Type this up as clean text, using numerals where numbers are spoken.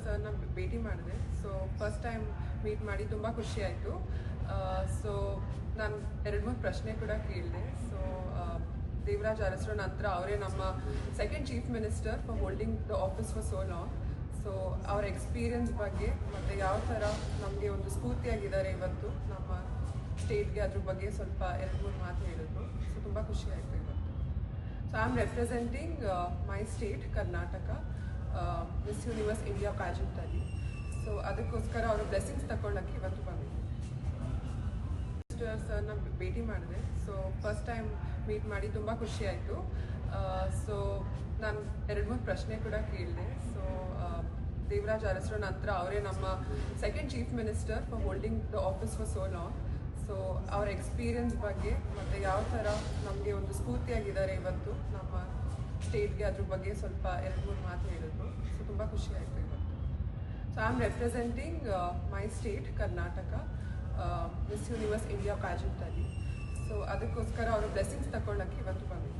ಸರ್ನ ಭೇಟಿ ಮಾಡಿದೆ. ಸೊ ಫಸ್ಟ್ ಟೈಮ್ ಮೀಟ್ ಮಾಡಿ ತುಂಬ ಖುಷಿ ಆಯಿತು. ಸೊ ನಾನು 2-3 ಪ್ರಶ್ನೆ ಕೂಡ ಕೇಳಿದೆ. ಸೊ ದೇವರಾಜ್ ಅರಸರ ನಂತರ ಅವರೇ ನಮ್ಮ second chief minister for holding the office for so long. So ಅವರ ಎಕ್ಸ್ಪೀರಿಯನ್ಸ್ ಬಗ್ಗೆ ಮತ್ತು ಯಾವ ಥರ ನಮಗೆ ಒಂದು ಸ್ಫೂರ್ತಿಯಾಗಿದ್ದಾರೆ ಇವತ್ತು ನಮ್ಮ ಸ್ಟೇಟ್ಗೆ, ಅದ್ರ ಬಗ್ಗೆ ಸ್ವಲ್ಪ 2-3 ಮಾತು ಹೇಳಿದ್ರು. ಸೊ ತುಂಬ ಖುಷಿ ಆಯಿತು ಇವತ್ತು. So I am representing my state Karnataka Miss Universe India ಪ್ಯಾಜೆಂಟಲ್ಲಿ. ಸೊ ಅದಕ್ಕೋಸ್ಕರ ಅವರ ಬ್ಲೆಸ್ಸಿಂಗ್ಸ್ ತಗೊಳ್ಳೋಕ್ಕೆ ಇವತ್ತು ಬಂದಿದ್ದೆ. ಸರ್ನ ಭೇಟಿ ಮಾಡಿದೆ. ಸೊ ಫಸ್ಟ್ ಟೈಮ್ ಮೀಟ್ ಮಾಡಿ ತುಂಬ ಖುಷಿ ಆಯಿತು. ಸೊ ನಾನು 2-3 ಪ್ರಶ್ನೆ ಕೂಡ ಕೇಳಿದೆ. ಸೊ ದೇವರಾಜ್ ಅರಸರ ನಂತರ ಅವರೇ ನಮ್ಮ second chief minister for holding the office for so long. So ಅವರ ಎಕ್ಸ್ಪೀರಿಯನ್ಸ್ ಬಗ್ಗೆ ಮತ್ತು ಯಾವ ಥರ ನಮಗೆ ಒಂದು ಸ್ಫೂರ್ತಿಯಾಗಿದ್ದಾರೆ ಇವತ್ತು ನಮ್ಮ ಸ್ಟೇಟ್ಗೆ, ಅದ್ರ ಬಗ್ಗೆ ಸ್ವಲ್ಪ 2-3 ಮಾತು ಹೇಳಿದ್ರು. ಸೊ ತುಂಬ ಖುಷಿ ಆಯಿತು ಇವತ್ತು. So I am representing my state Karnataka Miss Universe India ಪ್ಯಾಜೆಂಟಲ್ಲಿ. ಸೊ ಅದಕ್ಕೋಸ್ಕರ ಅವರ ಬ್ಲೆಸ್ಸಿಂಗ್ಸ್ ತಗೊಳ್ಳೋಕ್ಕೆ ಇವತ್ತು ಬಂದಿದ್ದೆ.